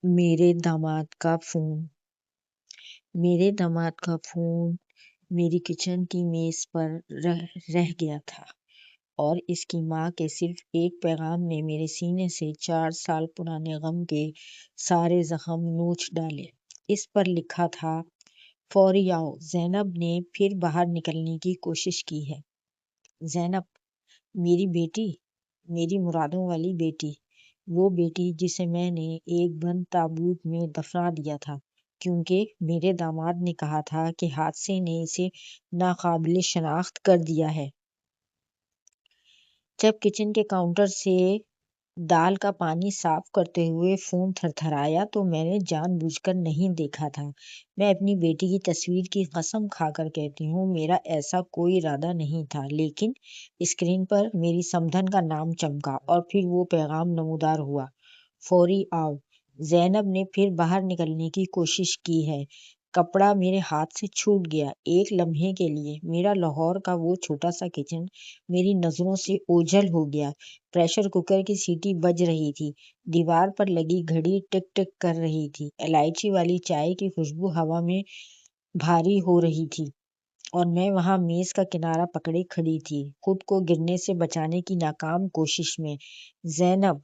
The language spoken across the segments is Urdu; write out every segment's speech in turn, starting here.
میرے داماد کا فون میری کچن کی میز پر رہ گیا تھا اور اس کی ماں کے صرف ایک پیغام نے میرے سینے سے 4 سال پرانے غم کے سارے زخم نوچ ڈالے۔ اس پر لکھا تھا، فوری آؤ، زینب نے پھر باہر نکلنے کی کوشش کی ہے۔ زینب، میری بیٹی، میری مرادوں والی بیٹی، وہ بیٹی جسے میں نے ایک بند تابوت میں دفنا دیا تھا کیونکہ میرے داماد نے کہا تھا کہ حادثے نے اسے ناقابل شناخت کر دیا ہے۔ جب کچن کے کاؤنٹر سے دال کا پانی صاف کرتے ہوئے فون تھرتھرایا تو میں نے جان بوجھ کر نہیں دیکھا تھا۔ میں اپنی بیٹی کی تصویر کی قسم کھا کر کہتی ہوں میرا ایسا کوئی ارادہ نہیں تھا، لیکن اسکرین پر میری سمدھن کا نام چمکا اور پھر وہ پیغام نمودار ہوا، فوری آؤ، زینب نے پھر باہر نکلنے کی کوشش کی ہے۔ کپڑا میرے ہاتھ سے چھوٹ گیا۔ ایک لمحے کے لیے میرا لاہور کا وہ چھوٹا سا کچن میری نظروں سے اوجھل ہو گیا۔ پریشر کوکر کی سیٹی بج رہی تھی، دیوار پر لگی گھڑی ٹک ٹک کر رہی تھی، الائچی والی چائے کی خوشبو ہوا میں بھاری ہو رہی تھی اور میں وہاں میز کا کنارہ پکڑے کھڑی تھی، خود کو گرنے سے بچانے کی ناکام کوشش میں۔ زینب،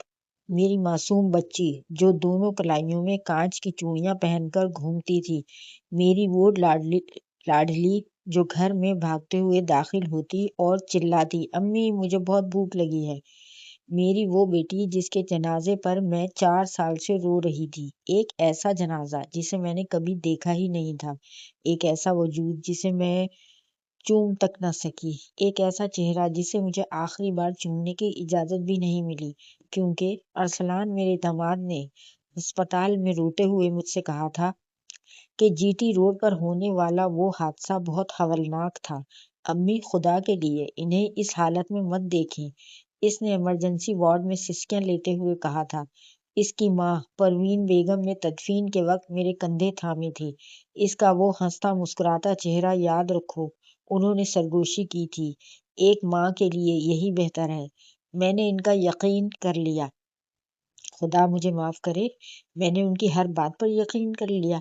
میری معصوم بچی جو دونوں کلائیوں میں کانچ کی چوڑیاں پہن کر گھومتی تھی، میری وہ لاڈلی جو گھر میں بھاگتے ہوئے داخل ہوتی اور چلاتی، امی مجھے بہت بھوک لگی ہے۔ میری وہ بیٹی جس کے جنازے پر میں 4 سال سے رو رہی تھی، ایک ایسا جنازہ جسے میں نے کبھی دیکھا ہی نہیں تھا، ایک ایسا وجود جسے میں چوم تک نہ سکی، ایک ایسا چہرہ جسے مجھے آخری بار چومنے کی اجازت بھی نہیں ملی کیونکہ ارسلان میرے داماد نے ہسپتال میں روتے ہوئے مجھ سے کہا تھا کہ جی ٹی روڈ پر ہونے والا وہ حادثہ بہت ہولناک تھا۔ امی، خدا کے لیے انہیں اس حالت میں مت دیکھیں، اس نے ایمرجنسی وارڈ میں سسکیاں لیتے ہوئے کہا تھا۔ اس کی ماں پروین بیگم نے تدفین کے وقت میرے کندھے تھامے تھے، اس کا وہ ہنستا مسکراتا چہرہ یاد رکھو، انہوں نے سرگوشی کی تھی، ایک ماں کے لیے یہی بہتر ہے۔ میں نے ان کا یقین کر لیا، خدا مجھے معاف کرے، میں نے ان کی ہر بات پر یقین کر لیا۔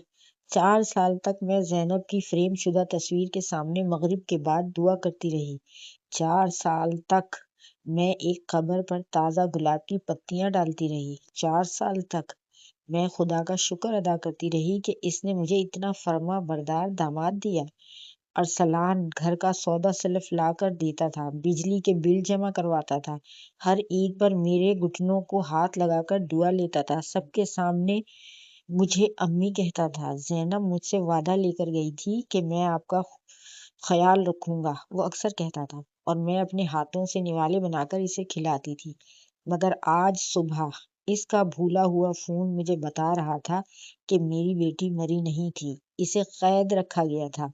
4 سال تک میں زینب کی فریم شدہ تصویر کے سامنے مغرب کے بعد دعا کرتی رہی۔ 4 سال تک میں ایک قبر پر تازہ گلاب کی پتیاں ڈالتی رہی۔ 4 سال تک میں خدا کا شکر ادا کرتی رہی کہ اس نے مجھے اتنا فرما بردار داماد دیا۔ ارسلان گھر کا سودا سلف لا کر دیتا تھا، بجلی کے بل جمع کرواتا تھا، ہر عید پر میرے گھٹنوں کو ہاتھ لگا کر دعا لیتا تھا، سب کے سامنے مجھے امی کہتا تھا۔ زینب مجھ سے وعدہ لے کر گئی تھی کہ میں آپ کا خیال رکھوں گا، وہ اکثر کہتا تھا، اور میں اپنے ہاتھوں سے نوالے بنا کر اسے کھلاتی تھی۔ مگر آج صبح اس کا بھولا ہوا فون مجھے بتا رہا تھا کہ میری بیٹی مری نہیں تھی، اسے قید رکھا گیا تھا۔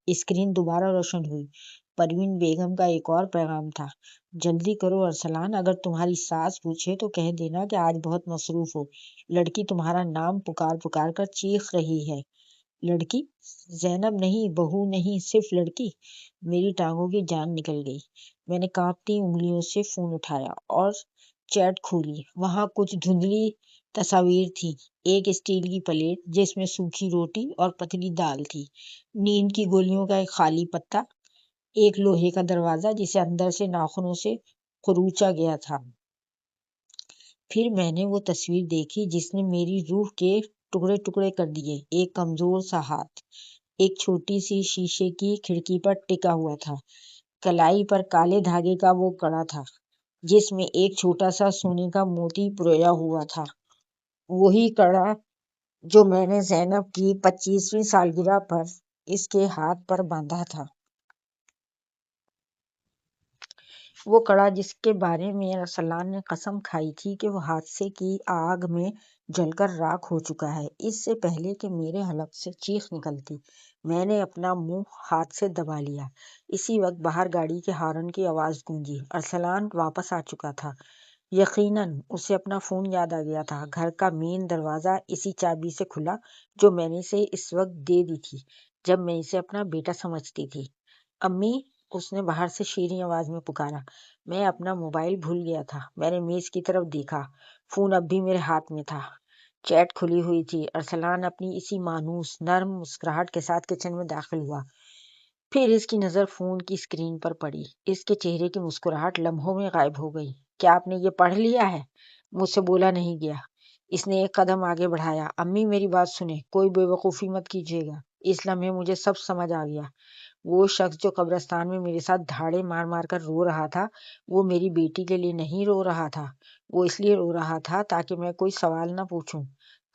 اسکرین دوبارہ روشن ہوئی، پروین بیگم کا ایک اور پیغام تھا، جلدی کرو ارسلان، اگر تمہاری ساس پوچھے تو کہہ دینا کہ آج بہت مصروف ہو، لڑکی تمہارا نام پکار پکار کر چیخ رہی ہے۔ لڑکی؟ زینب نہیں، بہو نہیں، صرف لڑکی۔ میری ٹانگوں کی جان نکل گئی۔ میں نے کانپتی انگلیوں سے فون اٹھایا اور چیٹ کھولی۔ وہاں کچھ دھندلی تصاویر تھی، ایک اسٹیل کی پلیٹ جس میں سوکھی روٹی اور پتلی دال تھی، نیند کی گولیوں کا ایک خالی پتا، ایک لوہے کا دروازہ جسے اندر سے ناخنوں سے کھروچا گیا تھا۔ پھر میں نے وہ تصویر دیکھی جس نے میری روح کے ٹکڑے ٹکڑے کر دیے، ایک کمزور سا ہاتھ ایک چھوٹی سی شیشے کی کھڑکی پر ٹکا ہوا تھا، کلائی پر کالے دھاگے کا وہ کڑا تھا جس میں ایک چھوٹا سا سونے کا موتی پرویا ہوا تھا، وہی کڑا جو میں نے زینب کی 25ویں سالگرہ پر اس کے ہاتھ پر باندھا تھا، وہ کڑا جس کے بارے میں ارسلان نے قسم کھائی تھی کہ وہ حادثے کی آگ میں جل کر راکھ ہو چکا ہے۔ اس سے پہلے کہ میرے حلق سے چیخ نکلتی، میں نے اپنا منہ ہاتھ سے دبا لیا۔ اسی وقت باہر گاڑی کے ہارن کی آواز گونجی، ارسلان واپس آ چکا تھا۔ یقیناً اسے اپنا فون یاد آ گیا تھا۔ گھر کا مین دروازہ اسی چابی سے کھلا جو میں نے اسے اس وقت دے دی تھی جب میں اسے اپنا بیٹا سمجھتی تھی۔ امی، اس نے باہر سے شیریں آواز میں پکارا۔ میں اپنا موبائل بھول گیا تھا۔ میں نے میز کی طرف دیکھا، فون اب بھی میرے ہاتھ میں تھا۔ چیٹ کھلی ہوئی تھی۔ ارسلان اپنی اسی مانوس نرم مسکراہٹ کے ساتھ کچن میں داخل ہوا۔ پھر اس کی نظر فون کی اسکرین پر پڑی۔ اس کے چہرے کی مسکراہٹ لمحوں میں غائب ہو گئی۔ کیا آپ نے یہ پڑھ لیا ہے؟ مجھ سے بولا نہیں گیا۔ اس نے ایک قدم آگے بڑھایا۔ امی میری بات سنیں، کوئی بے وقوفی مت کیجیے گا۔ اس لمحے مجھے سب سمجھ آ گیا۔ وہ شخص جو قبرستان میں میرے ساتھ دھاڑے مار مار کر رو رہا تھا، وہ میری بیٹی کے لیے نہیں رو رہا تھا۔ وہ اس لیے رو رہا تھا تاکہ میں کوئی سوال نہ پوچھوں۔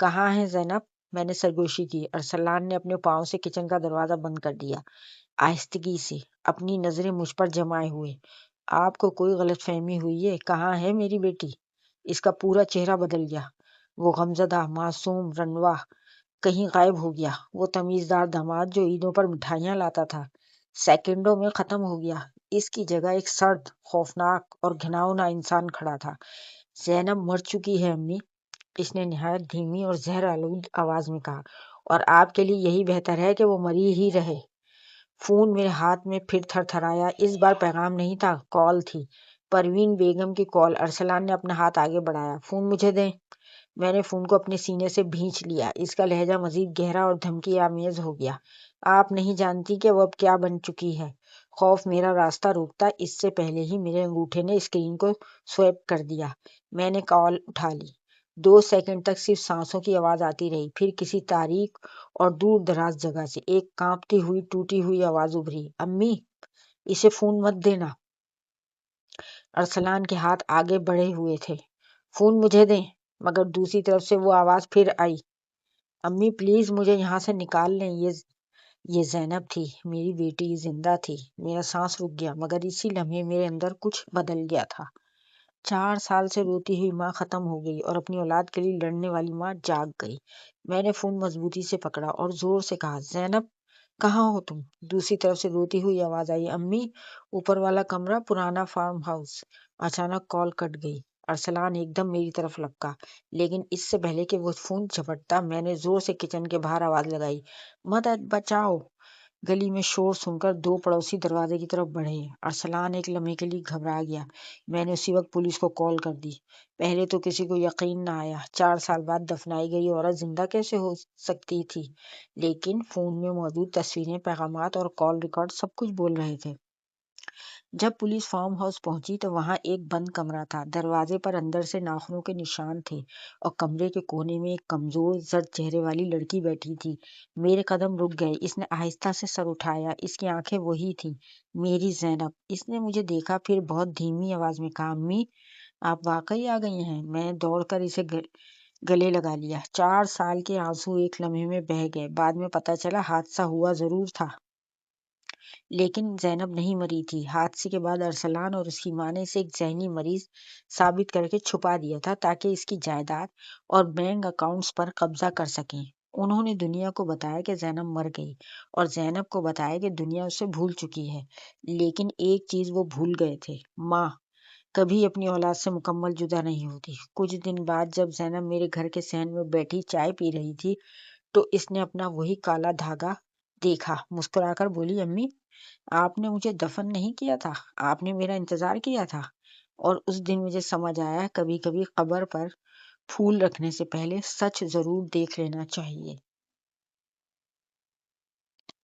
کہاں ہے زینب؟ میں نے سرگوشی کی۔ ارسلان نے اپنے پاؤں سے کچن کا دروازہ بند کر دیا، آہستگی سے، اپنی نظریں مجھ پر جمائے ہوئے۔ آپ کو کوئی غلط فہمی ہوئی ہے؟ کہاں ہے میری بیٹی؟ اس کا پورا چہرہ بدل گیا۔ وہ غمزدہ معصوم رنوا کہیں غائب ہو گیا۔ وہ تمیزدار داماد جو عیدوں پر مٹھائیاں لاتا تھا، سیکنڈوں میں ختم ہو گیا۔ اس کی جگہ ایک سرد، خوفناک اور گھناؤنا انسان کھڑا تھا۔ زینب مر چکی ہے امی، اس نے نہایت دھیمی اور زہر آلود آواز میں کہا، اور آپ کے لیے یہی بہتر ہے کہ وہ مری ہی رہے۔ فون میرے ہاتھ میں پھر تھر تھرایا۔ اس بار پیغام نہیں تھا، کال تھی، پروین بیگم کی کال۔ ارسلان نے اپنا ہاتھ آگے بڑھایا۔ فون مجھے دیں۔ میں نے فون کو اپنے سینے سے بھینچ لیا۔ اس کا لہجہ مزید گہرا اور دھمکی آمیز ہو گیا۔ آپ نہیں جانتی کہ وہ اب کیا بن چکی ہے۔ خوف میرا راستہ روکتا اس سے پہلے ہی میرے انگوٹھے نے اسکرین کو سویپ کر دیا۔ میں نے کال اٹھا لی۔ 2 سیکنڈ تک صرف سانسوں کی آواز آتی رہی۔ پھر کسی تاریک اور دور دراز جگہ سے ایک کانپتی ہوئی ٹوٹی ہوئی آواز ابھری، امی اسے فون مت دینا۔ ارسلان کے ہاتھ آگے بڑھے ہوئے تھے۔ فون مجھے دیں۔ مگر دوسری طرف سے وہ آواز پھر آئی، امی پلیز مجھے یہاں سے نکال لیں۔ یہ زینب تھی، میری بیٹی زندہ تھی۔ میرا سانس رک گیا، مگر اسی لمحے میرے اندر کچھ بدل گیا تھا۔ 4 سال سے روتی ہوئی ماں ختم ہو گئی اور اپنی اولاد کے لیے لڑنے والی ماں جاگ گئی۔ میں نے فون مضبوطی سے پکڑا اور زور سے کہا، زینب کہاں ہو تم؟ دوسری طرف سے روتی ہوئی آواز آئی، امی اوپر والا کمرہ، پرانا فارم ہاؤس۔ اچانک کال کٹ گئی۔ ارسلان ایک دم میری طرف لپکا، لیکن اس سے پہلے کہ وہ فون جھپٹتا، میں نے زور سے کچن کے باہر آواز لگائی، مدد، بچاؤ۔ گلی میں شور سن کر 2 پڑوسی دروازے کی طرف بڑھے۔ ارسلان ایک لمحے کے لیے گھبرا گیا۔ میں نے اسی وقت پولیس کو کال کر دی۔ پہلے تو کسی کو یقین نہ آیا، 4 سال بعد دفنائی گئی عورت زندہ کیسے ہو سکتی تھی؟ لیکن فون میں موجود تصویریں، پیغامات اور کال ریکارڈ سب کچھ بول رہے تھے۔ جب پولیس فارم ہاؤس پہنچی تو وہاں ایک بند کمرہ تھا۔ دروازے پر اندر سے ناخنوں کے نشان تھے اور کمرے کے کونے میں ایک کمزور زرد چہرے والی لڑکی بیٹھی تھی۔ میرے قدم رک گئے۔ اس نے آہستہ سے سر اٹھایا۔ اس کی آنکھیں وہی تھیں، میری زینب۔ اس نے مجھے دیکھا، پھر بہت دھیمی آواز میں کہا، امی آپ واقعی آ گئی ہیں؟ میں دوڑ کر اسے گلے لگا لیا۔ 4 سال کے آنسو ایک لمحے میں بہہ گئے۔ بعد میں پتہ چلا حادثہ ہوا ضرور تھا، لیکن زینب نہیں مری تھی۔ حادثے کے بعد ارسلان اور اس کی ماں نے اسے ایک ذہنی مریض ثابت کر کے چھپا دیا تھا تاکہ اس کی جائیداد اور بینک اکاؤنٹس پر قبضہ کر سکیں۔ انہوں نے دنیا کو بتایا کہ زینب مر گئی اور زینب کو بتایا کہ دنیا اسے بھول چکی ہے، لیکن ایک چیز وہ بھول گئے تھے، ماں کبھی اپنی اولاد سے مکمل جدا نہیں ہوتی۔ کچھ دن بعد جب زینب میرے گھر کے صحن میں بیٹھی چائے پی رہی تھی تو اس نے اپنا وہی کالا دھاگا دیکھا۔ مسکرا کر بولی، امی آپ نے مجھے دفن نہیں کیا تھا، آپ نے میرا انتظار کیا تھا۔ اور اس دن مجھے سمجھ آیا، کبھی کبھی قبر پر پھول رکھنے سے پہلے سچ ضرور دیکھ لینا چاہیے۔